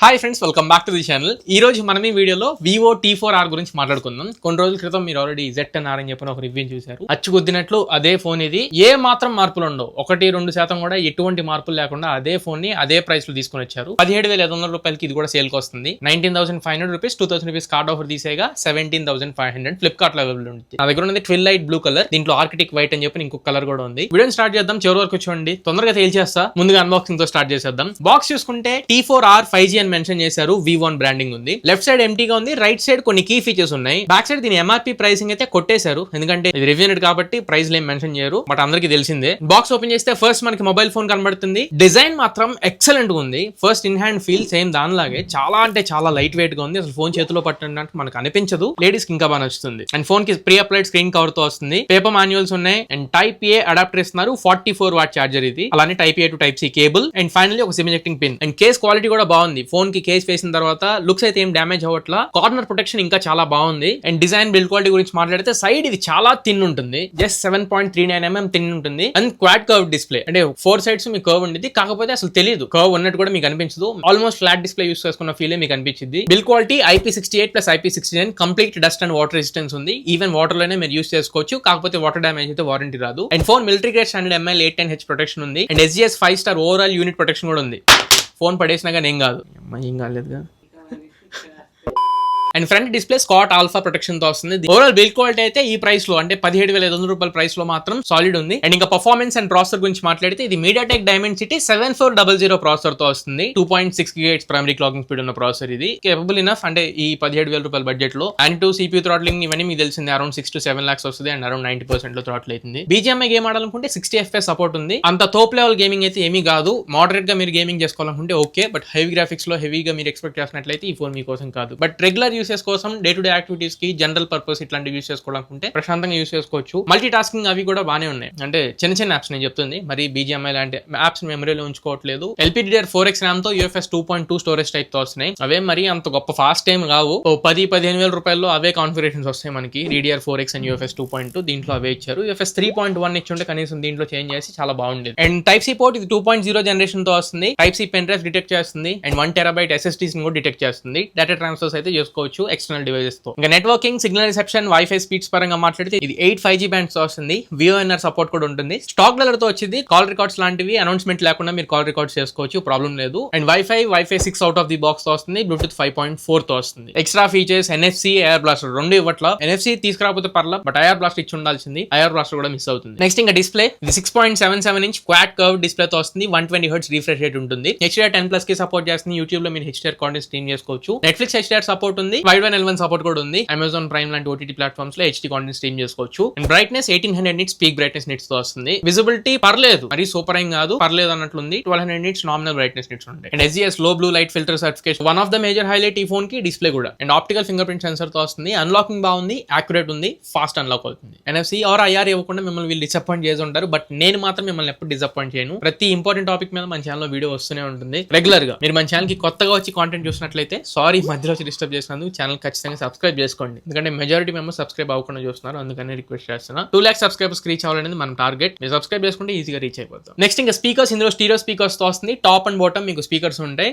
Hi friends, welcome back to the channel. ఈ రోజు మనం ఈ వీడియోలో వివో T4R గురించి మాట్లాడుకుందాం. కొన్ని రోజుల క్రితం మీరు ఆల్రెడీ Z10R అని చెప్పిన ఒక రివ్యూ చూశారు. అచ్చుకొద్దినట్లు అదే ఫోన్ ఇది. ఏ మాత్రం మార్పులు ఉండవు, 1-2% కూడా ఎటువంటి మార్పులు లేకుండా అదే ఫోన్ ని అదే ప్రైస్ లో తీసుకొని వచ్చారు. 17,500 రూపాయలకి ఇది కూడా సేల్ కి వస్తుంది. 19,500 రూపీస్, 2,000 రూపీస్ కార్డ్ ఆఫర్ తీసేగా 17,500 ఫ్లిప్కార్ట్ లెవెల్ ఉంది. నా దగ్గర ఉన్నది ట్విల్లైట్ బ్లూ కలర్, దీంట్లో ఆర్కిటిక్ వైట్ అని చెప్పి ఇంకొక కలర్ కూడా ఉంది. వీడియో స్టార్ట్ చేద్దాం, చివరి వరకు చూడండి, తొందరగా తేల్చేస్తా. ముందుగా అన్బాక్సింగ్ తో స్టార్ట్ చేసేద్దాం. బాక్స్ చూసుకుంటే T4R 5G అని మెన్షన్ చేశారు. V1 బ్రాండింగ్ ఉంది. లెఫ్ట్ సైడ్ ఎంటీగా ఉంది, రైట్ సైడ్ కొన్ని కీ ఫీచర్స్ ఉన్నాయి. బ్యాక్ సైడ్ దీని MRP ప్రైసింగ్ అయితే కొట్టేశారు, ఎందుకంటే ఇది రివ్యూనెడ్ కాబట్టి ప్రైస్ ఏం మెన్షన్ చేయరు, బట్ అందరికీ తెలిసిందే. బాక్స్ ఓపెన్ చేస్తే ఫస్ట్ మనకి మొబైల్ ఫోన్ కనబడుతుంది. డిజైన్ మాత్రం ఎక్సలెంట్ గా ఉంది. First in hand feel same దానిలాగే చాలా అంటే చాలా లైట్ వెయిట్ గా ఉంది. అసలు ఫోన్ చేతిలో పట్టినట్టు మనకు అనిపించదు. లేడీస్ కి ఇంకా బాగా నచ్చుతుంది. అండ్ ఫోన్ కి ప్రీ అప్లైడ్ స్క్రీన్ కవర్ తో వస్తుంది. పేపర్ మాన్యువల్స్ ఉన్నాయి. అండ్ టైప్ ఏ అడాప్టర్ ఇస్తున్నారు. 44 వాట్ చార్జర్ ఇది. అలానే type A to type C cable. And finally ఒక SIM ejecting pin. And case quality కూడా బాగుంది. ఫోన్ కి కేస్ వేసిన తర్వాత లుక్స్ అయితే ఏం డ్యామేజ్ అవ్వట్లా. కార్నర్ ప్రొటెక్షన్ ఇంకా చాలా బాగుంది. అండ్ డిజైన్ బిల్డ్ క్వాలిటీ గురించి మాట్లాడితే సైడ్ ఇది చాలా థిన్ ఉంటుంది. జస్ట్ 7.39 mm థిన్ ఉంటుంది. అండ్ క్వాడ్ కర్వ్ డిస్ప్లే, అంటే 4 సైడ్స్ మీకు కర్వ్ ఉండేది, కాకపోతే అసలు తెలియదు కర్వ్ ఉన్నట్టు కూడా మీకు అనిపించదు. ఆల్మోస్ట్ ఫ్లాట్ డిస్ప్లే యూస్ చేసుకున్న ఫీల్ మీకు అనిపించింది. Build quality IP68 plus IP69 complete dust and water resistance ఉంది. ఈవెన్ వాటర్ లోనే మీరు యూస్ చేసుకోవచ్చు, కాకపోతే వాటర్ డ్యామేజ్ అయితే వారంటీ రాదు. And phone military grade standard ML 810H protection ఉంది. And SGS 5 star overall unit protection కూడా ఉంది. ఫోన్ పడేసినా కానీ ఏం కాదు, ఏం కాలేదుగా. And front display Schott alpha protection తో వస్తుంది. ఓవరాల్ బిల్డ్ క్వాలిటీ అయితే ఈ ప్రైస్ లో, అంటే 17,500 రూపాయల ప్రైస్ లో మాత్రం సాలిడ్ ఉంది. అండ్ ఇంకా పర్ఫార్మెన్స్ అండ్ ప్రాసెసర్ గురించి మాట్లాడితే ఇది MediaTek Dimensity 7400 ప్రాసెసర్ తో వస్తుంది. 2.6 GHz ప్రైమరీ క్లాకింగ్ స్పీడ్ ఉన్న ప్రాసెసర్ ఇది. కేపబుల్ ఇనఫ్, అంటే ఈ 17,000 రూపాయల బడ్జెట్ లో. అండ్ CPU థ్రాట్లింగ్ ఇవన్నీ మీకు తెలిసింది, అరౌండ్ 6 to 7 lakhs వస్తుంది. అండ్ అరౌండ్ 90% లో థ్రాటిల్ అవుతుంది. BGMI గేమ్ ఆడాలనుకుంటే 60 FPS సపోర్ట్ ఉంది. అంత తోప్ లెవెల్ గేమింగ్ అయితే ఏమీ కాదు. మోడరేట్ గా మీరు గేమింగ్ చేసుకోవాలనుకుంటే ఓకే, బట్ హెవీ గ్రాఫిక్స్ లో హెవీగా మీరు ఎక్స్పెక్ట్ చేసినట్లయితే ఈ ఫోన్ మీకోసం కాదు. బట్ రెగ్యులర్ యూసెస్ కోసం, డే టు డే యాక్టివిటీస్ కి, జనరల్ పర్పస్ ఇట్లాంటివి యూస్ చేసుకోవాలనుకుంటే ప్రశాంతంగా యూస్ చేసుకోవచ్చు. మల్టీ టాస్కింగ్ అవి కూడా బానే ఉన్నాయి. అంటే చిన్న చిన్న యాప్స్ నేను చెప్తుంది, మరి BGMI లాంటి యాప్స్ మెమరీలో ఉంచుకోవట్లేదు. LPDDR4X RAM తో UFS 2.2 స్టోరేజ్ టైప్ తో వస్తున్నాయి. అవే మరి అంత గొప్ప ఫాస్ట్ టైం కావు. 10,000-15,000 రూపాయల్లో అవే కాన్ఫిగరేషన్స్ వస్తాయి మనకి. DDR4X అండ్ UFS 2.2 దీంట్లో అవే ఇచ్చారు. UFS 3.1 ఇచ్చుంటే కనీసం దీంట్లో చేంజ్ చేసి చాలా బాగుండేది. అండ్ టైప్ సి పోర్ట్ ఇది 2.0 జనరేషన్ తో వస్తుంది. Type C pen drive detect చేస్తుంది. అండ్ 1 TB SSDs కూడా డిటెక్ట్ చేస్తుంది. డేటా ట్రాన్స్ఫర్స్ అయితే చేసుకోవచ్చు ఎక్స్టర్నల్ డివైజెస్ తో. ఇంకా networking, signal reception, wifi speeds పరంగా మాట్లాడితే ఇది 8 5G బ్యాండ్స్ తో వస్తుంది. VoNR సపోర్ట్ కూడా ఉంటుంది. స్టాక్ డెలర్ తో వచ్చింది. కాల్ రికార్డ్స్ లాంటివి అనౌన్స్మెంట్ లేకుండా మీరు కాల్ రికార్డ్స్ చేసుకోవచ్చు, ప్రాబ్లం లేదు. And wifi 6 out of the box తో వస్తుంది. బ్లూటూత్ 5.4 తో వస్తుంది. Extra features NFC, air blaster రెండు ఇవ్వట్ల. NFC తీసుకురాకపోతే పర్లా, బట్ ఐఆర్ బ్లాస్టర్ ఇచ్చి ఉండాల్సింది. ఐఆర్ బ్లాస్టర్ కూడా మిస్ అవుతుంది. నెక్స్ట్ ఇంకా డిస్ప్లే ఇది 6.77 inch క్వాడ్ కర్వ్ డిస్ప్లే తో వస్తుంది. 120 Hz రిఫ్రెష్ రేట్ ఉంటుంది. HDR10+ కి సపోర్ట్ చేస్తుంది. యూట్యూబ్ లో మీరు HDR కాంటెంట్ స్ట్రీమ్ చేసుకోవచ్చు. Netflix HDR సపోర్ట్ ఉంది. Wideband L1 సపోర్ట్ కూడా ఉంది. Amazon Prime లాంటి OTT ప్లాట్ఫామ్స్ లో HD కాంటెంట్ స్ట్రీమ్ చేసుకోవచ్చు. And brightness 1800 nits peak brightness nits తో వస్తుంది. విజిబిలిటీ పర్లేదు, మరి సూపర్ ఏం కాదు, పర్లేదు అన్నట్లుంది. 1200 nits నామినల్ బ్రైట్నెస్ నిట్స్ ఉంటాయి. అండ్ SGS లో blue light filter certification one of the major highlight ఈ ఫోన్ కి. డిస్ప్లే కూడా and optical finger print sensor తో వస్తుంది. అన్లాకింగ్ బాగుంది, యాక్యురేట్ ఉంది, ఫాస్ట్ అన్లాక్ అవుతుంది. NFC ఆర్ IR ఇవ్వకుండా మిమ్మల్ని వీళ్ళు డిసప్పాయింట్ చేసి ఉంటారు, బట్ నేను మాత్రం మిమ్మల్ని ఎప్పుడు డిసప్పాయింట్ చేయను. ప్రతి ఇంపార్టెంట్ టాపిక్ మీద మన ఛానల్ లో వీడియో వస్తూనే ఉంటుంది రెగ్యులర్ గా. మీరు మన ఛానల్ కి కొత్తగా వచ్చి కాంటెంట్ చూసినట్లయితే సారీ మధ్యలో వచ్చి డిస్టర్బ్ చేసినందుకు. ఛానల్ ఖచ్చితంగా సబ్స్క్రైబ్ చేసుకోండి, ఎందుకంటే మెజారిటీ మెంబర్స్ సబ్స్క్రైబ్ అవ్వకుండా చూస్తున్నారు, అందుకని రిక్వెస్ట్ చేస్తున్నా. 2 lakhs సబ్స్క్రైబర్స్ రీచ్ అవ్వాలనేది మన టార్గెట్. మీరు సబ్స్క్రైబ్ చేసుకుంటే ఈజీగా రీచ్ అయిపోతాం. నెక్స్ట్ ఇంకా స్పీకర్స్, ఇందులో స్టీరియో స్పీకర్స్ తో వస్తుంది. టాప్ అండ్ బాటమ్ మీకు స్పీకర్స్ ఉంటాయి.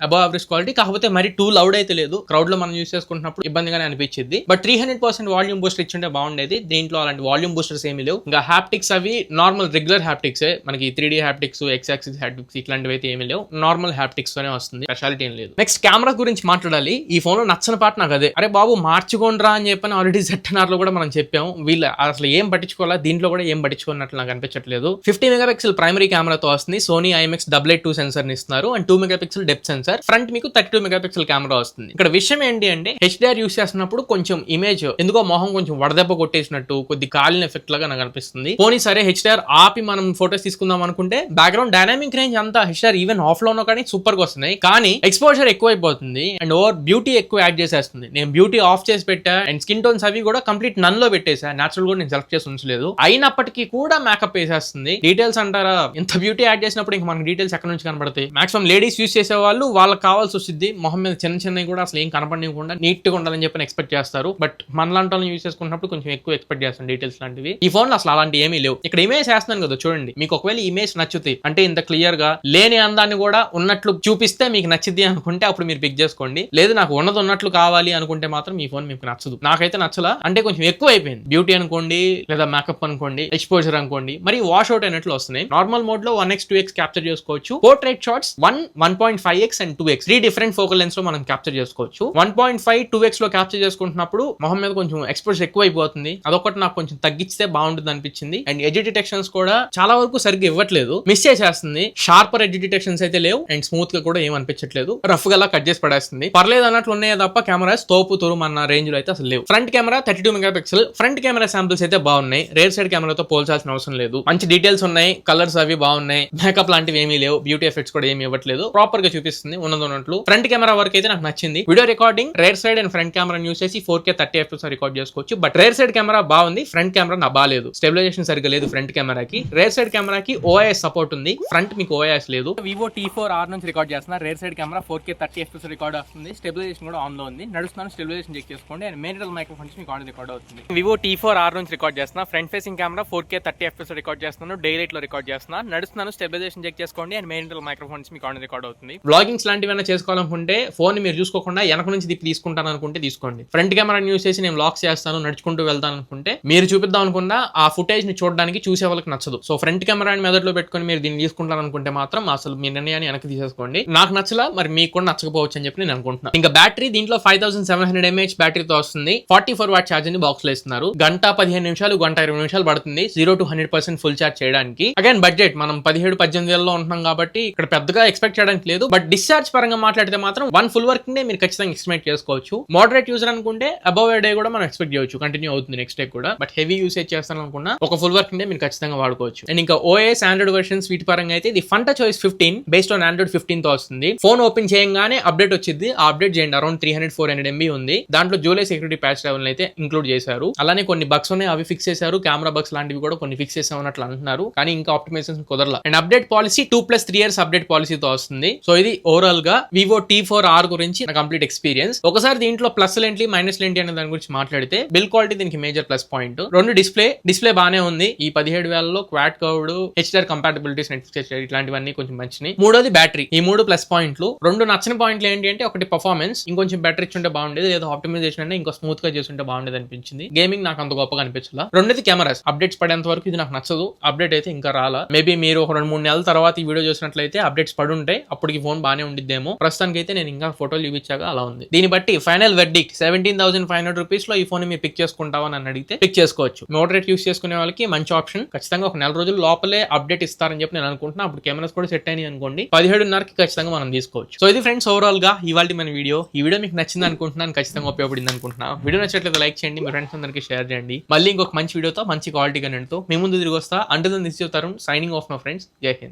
అబౌవ్ యావరేజ్ క్వాలిటీ, కాకపోతే మరి టూ లౌడ్ అయితే లేదు. క్రౌడ్ లో మనం యూస్ చేసుకుంటున్నప్పుడు ఇబ్బందిగానే అనిపించింది. బట్ 300% వాల్యూమ్ బూస్టర్ ఇచ్చుంటే బాగుండేది. దీంట్లో అలాంటి వాల్యూమ్ బూస్టర్స్ ఏమీ లేవు. ఇంకా హ్యాప్టిక్స్ అవి నార్మల్ రెగ్యులర్ హ్యాప్టిక్స్, మనకి 3D హ్యాప్టిక్స్, X-axis హ్యాప్టిక్స్ ఇట్లాంటివి అయితే ఏమీ లేవు. నార్మల్ హ్యాప్టిక్స్ తోనే వస్తుంది, స్పెషాలిటీ ఏం లేదు. నెక్స్ట్ కెమెరా గురించి మాట్లాడాలి. ఈ ఫోన్ లో నచ్చని పార్ట్ నాకు అదే. అరే బాబు మార్చుకోండిరా అని చెప్పని ఆల్రెడీ Z10R లో కూడా మనం చెప్పాము. వీళ్ళు అసలు ఏం పట్టించుకోవాలా, దీంట్లో కూడా ఏం పట్టించుకున్నట్లు నాకు అనిపించట్లేదు. 50 MP ప్రైమరీ కెమెరాతో వస్తుంది. Sony IMX882 సెన్సర్ ని ఇస్తున్నారు. And 2 MP depth sensor. Front మీకు 32 MP కెమెరా వస్తుంది. ఇక్కడ విషయం ఏంటి అంటే HDR యూస్ చేస్తున్నప్పుడు కొంచెం ఇమేజ్ ఎందుకో మొహం కొంచెం వడదెబ్బ కొట్టేసినట్టు, కొద్ది కాలిన ఎఫెక్ట్ లాగా నాకు అనిపిస్తుంది. పోనీ సరే HDR ఆపి మనం ఫోటోస్ తీసుకుందాం అనుకుంటే బ్యాక్గ్రౌండ్ డైనామిక్ రేంజ్ అంతా HDR ఈవెన్ ఆఫ్ లో ఉన్నా కానీ సూపర్ గా వస్తున్నాయి. కానీ ఎక్స్పోజర్ ఎక్కువైపోతుంది అండ్ ఓవర్ బ్యూటీ ఎక్కువ యాడ్ చేసేస్తుంది. నేను బ్యూటీ ఆఫ్ చేసి పెట్టా అండ్ స్కిన్ టోన్స్ అవి కూడా కంప్లీట్ నన్ లో పెట్టేసా. నేచురల్ కూడా నేను సెలెక్ట్ చేసి ఉంచలేదు. అయినప్పటికీ కూడా మేకప్ వేసేస్తుంది. డీటెయిల్స్ అంటారా, ఇంత బ్యూటీ యాడ్ చేసినప్పుడు ఇంకా మనకి డీటెయిల్స్ ఎక్కడ నుంచి కనబడతాయి? మాక్సిమం లేడీస్ యూస్ చేసే వాళ్ళు వాళ్ళ వాళ్ళకి కావాల్సి వచ్చింది మొహం మీద చిన్న చిన్నవి కూడా అసలు ఏం కనపడనివ్వకుండా నీట్ గా ఉండాలని చెప్పి ఎక్స్పెక్ట్ చేస్తారు. బట్ మనలాంటి వాళ్ళని యూజ్ చేసుకున్నప్పుడు కొంచెం ఎక్కువ ఎక్స్పెక్ట్ చేస్తాం డీటెయిల్స్ లాంటివి. ఈ ఫోన్ లో అసలు అలాంటి ఏమీ లేవు. ఇక్కడ ఇమేజ్ చేస్తున్నాను కదా చూడండి, మీకు ఒకవేళ ఇమేజ్ నచ్చుతాయి అంటే ఇంత క్లియర్ గా లేని అందాన్ని కూడా ఉన్నట్లు చూపిస్తే మీకు నచ్చిద్ది అనుకుంటే అప్పుడు మీరు పిక్ చేసుకోండి. లేదు నాకు ఉన్నట్లు కావాలి అనుకుంటే మాత్రం ఈ ఫోన్ మీకు నచ్చదు. నాకైతే నచ్చలా, అంటే కొంచెం ఎక్కువ అయిపోయింది. బ్యూటీ అనుకోండి లేదా మేకప్ అనుకోండి, ఎక్స్పోజర్ అనుకోండి, మరి వాష్ అవుట్ అయినట్లు వస్తున్నాయి. నార్మల్ మోడ్ లో 1x 2x క్యాప్చర్ చేసుకోవచ్చు. Portrait shots 1.5x and 2x 3 different focal lens లో మనం క్యాప్చర్ చేసుకోవచ్చు. 1.5 2x లో క్యాప్చర్ చేసుకుంటున్నప్పుడు మొహం మీద కొంచెం ఎక్స్పోజర్ ఎక్కువ అయిపోతుంది. అదొకటి నాకు కొంచెం తగ్గిస్తే బాగుంటుంది అనిపించింది. అండ్ ఎడ్జ్ డిటెక్షన్స్ కూడా చాలా వరకు సరిగ్గా ఇవ్వట్లేదు, మిస్ చేసేస్తుంది. షార్పర్ ఎడ్జ్ డిటెక్షన్స్ అయితే లేవు అండ్ స్మూత్ గా కూడా ఏం అనిపించట్లేదు. రఫ్ గా కట్ చేసి పడేస్తుంది. పర్లేదు అన్నట్లు ఉన్నాయే తప్ప కెమెరాస్ తోపు తురుము అన్న రేంజ్ లో అయితే అసలు లేవు. Front camera 32 mega pixel. Front camera samples అయితే బాగున్నాయి. రేర్ సైడ్ కెమెరాతో పోల్చాల్సిన అవసరం లేదు. మంచి డీటెయిల్స్ ఉన్నాయి, కలర్స్ అవి బాగున్నాయి. మేకప్ లాంటివి ఏమీ లేవు, బ్యూటీ ఎఫెక్ట్స్ కూడా ఏమి ఇవ్వట్లేదు. ప్రాపర్ గా చూపిస్తుంది ఉన్నట్లు. ఫ్రంట్ కెమెరా వరకు అయితే నాకు నచ్చింది. Video recording rear side and front camera use చేసి 4K 30 FPS రికార్డ్ చేసుకోవచ్చు. బట్ రేర్ సైడ్ కెమెరా బాగుంది, ఫ్రంట్ కెమెరా నా బాలేదు. స్టెబిలైజేషన్ సరిగ్గా లేదు ఫ్రంట్ కెమెరాకి. రేర్ సైడ్ కెమెరాకి OIS సపోర్ట్ ఉంది, ఫ్రంట్ మీకు OIS లేదు. Vivo T4R నుంచి రికార్డ్ చేస్తున్నా. Rear side camera 4K 30 FPS record వస్తుంది. స్టెబిలైజేషన్ కూడా ఆన్ లో ఉంది. నడుస్తున్నాను, స్టెబిలైజేషన్ చెక్ చేసుకోండి. అండ్ మెయిన్ మైక్రోఫోన్స్ మీకు ఆన్ రికార్డ్ అవుతుంది. Vivo T4R నుంచి రికార్డ్ చేస్తున్నా. Front facing camera 4K 30 FPS record చేస్తున్నాను. డే లైట్ లో రికార్డ్ చేస్తున్నా. నడుస్తున్నాను, స్టెబిలైజేషన్ చెక్ చేసుకోండి. అండ్ మెయిన్ మైక్రోఫోన్స్ మీకు ఆన్ రికార్డ్ అవుతుంది. వ్లాగింగ్స్ లాంటివి చేసుకోవాలనుకుంటే ఫోన్ మీరు చూసుకోకుండా వెనక నుంచి తిప్పి తీసుకుంటాను అనుకుంటే తీసుకోండి. ఫ్రంట్ కెమెరా యూస్ చేసి నేను వ్లాగ్స్ చేస్తాను, నడుచుకుంటూ వెళ్తాను అనుకుంటే మీరు చూపిద్దాం అనుకున్నా ఆ ఫుటేజ్ ని చూడడానికి చూసే వాళ్ళకి నచ్చదు. సో ఫ్రంట్ కెమెరాని మెదడులో పెట్టుకుని మీరు దీన్ని తీసుకుంటాను అనుకుంటే మాత్రం అసలు మీ నిర్ణయాన్ని వెనక్కి తీసేసుకోండి. నాకు నచ్చలా, మరి మీకు కూడా నచ్చకపోవచ్చు అని చెప్పి నేను అనుకుంటున్నాను. ఇంకా బ్యాటరీ దీంట్లో 5700 mAh బ్యాటరీతో వస్తుంది. 44 వాట్ ఛార్జింగ్ ని బాక్స్ లో ఇస్తున్నారు. గంట 15 నిమిషాలు, గంట 20 నిమిషాలు పడుతుంది 0 to 100% ఫుల్ ఛార్జ్ చేయడానికి. అగైన్ బడ్జెట్ మనం 17-18 లో ఉంటున్నాం కాబట్టి ఇక్కడ పెద్దగా ఎక్స్పెక్ట్ చేయడానికి లేదు. బట్ డిశ్చార్జ్ పరంగా మాట్లాడితే మాత్రం 1 ఫుల్ వర్కింగ్ డే మీరు ఖచ్చితంగా ఎక్స్పెక్ట్ చేసుకోవచ్చు. మోడరేట్ యూజర్ అనుకుంటే అబౌవ్ ఏ డే కూడా మనం ఎక్స్పెక్ట్ చేయొచ్చు, కంటిన్యూ అవుతుంది నెక్స్ట్ డే కూడా. బట్ హెవీ యూసేజ్ చేస్తాను అనుకున్నా ఒక ఫుల్ వర్కింగ్ డే మీరు ఖచ్చితంగా వాడుకోవచ్చు. అండ్ ఇంకా OS ఆండ్రాయిడ్ వర్షన్స్ వీటి పరంగా అయితే ఇది ఫంటా చాయిస్ 15 బేస్డ్ ఆన్ ఆండ్రాయిడ్ 15 తో వస్తుంది. ఫోన్ ఓపెన్ చేయగానే అప్డేట్ వచ్చింది. ఆ అప్డేట్ చేయండి, అరౌండ్ 300-400 MB ఉంది. దాంట్లో జూలై సెక్యూరిటీ ప్యాచ్ లెవెల్ అయితే ఇంక్లూడ్ చేశారు. అలానే కొన్ని బగ్స్ ఉన్నాయి, అవి ఫిక్స్ చేశారు. కెమెరా బగ్స్ లాంటివి కూడా కొన్ని ఫిక్స్ చేసామన్నట్లు అంటున్నారు, కానీ ఇంకా ఆప్టిమైజేషన్ కుదరలా. And update policy 2+3 years update పాలసీతో వస్తుంది. సో ఇది ఓవరాల్ గా Vivo T4R గురించి కంప్లీట్ ఎక్స్పీరియన్స్. ఒకసారి దీంట్లో ప్లస్ ఏంటి మైనస్ ఏంటి అనే దాని గురించి మాట్లాడితే బిల్ క్వాలిటీ దీనికి మేజర్ ప్లస్ పాయింట్. రెండు డిస్ప్లే బానే ఉంది. ఈ 17,000లో quad curved HDR compatibilities Netflix ఇట్లాంటివన్నీ కొంచెం మంచిని. మూడోది బ్యాటరీ. ఈ 3 ప్లస్ పాయింట్లు. 2 నచ్చిన పాయింట్లు ఏంటి అంటే ఒకటి పర్ఫార్మెన్స్, ఇంకొంచెం బెటర్ ఇచ్చుంటే బాగుండేది, లేదా ఆప్టిమైజేషన్ అంటే ఇంకా స్మూత్ గా చేస్తుంటే బాగుండేది అనిపించింది. గేమింగ్ నాకు అంత గొప్పగా అనిపించలా. రెండోది కెమెరాస్. అప్డేట్స్ పడేంత వరకు ఇది నాకు నచ్చదు. అప్డేట్ అయితే ఇంకా రాలా. మేబీ మీరు ఒక 2-3 నెలల తర్వాత ఈ వీడియో చూసినట్లయితే అప్డేట్స్ పడి ఉంటాయి, అప్పటికి ఫోన్ బానే ఉండిద్దేమో. ప్రస్తుతానికి అయితే నేను ఇంకా ఫోటోలు చూపించాక అలా ఉంది. దీన్ని బట్టి ఫైనల్ వెర్డిక్ట్ 17,500 రూపీస్ లో ఈ ఫోన్ మీరు పిక్ చేసుకుంటావా అని అడిగితే పిక్ చేసుకోవచ్చు. మోడరేట్ యూస్ చేసుకునే వాళ్ళకి మంచి ఆప్షన్. ఖచ్చితంగా ఒక 4 రోజుల లోపలే అప్డేట్ ఇస్తారని చెప్పి నేను అనుకుంటున్నా. అప్పుడు కెమెరాస్ కూడా సెట్ అయినాయి అనుకోండి, 17,500కి ఖచ్చితంగా మనం తీసుకోవచ్చు. సో ఇది ఫ్రెండ్స్ ఓవరాల్ గా ఇవాళ మన వీడియో. ఈ వీడియో మీకు నచ్చింది అనుకుంటున్నాను, ఖచ్చితంగా ఉపయోగపడింది అనుకుంటున్నా. వీడియో నచ్చట్లేదు లైక్ చేయండి, మీ ఫ్రెండ్స్ అందరికీ షేర్ చేయండి. మళ్ళీ ఇంకొక మంచి వీడియోతో మంచి క్వాలిటీ కంటెంట్ తో మీ ముందు తిరిగి వస్తా. అంటున్న నిశ్చితారం సైనింగ్ ఆఫ్ మై ఫ్రెండ్స్. జై హింద్.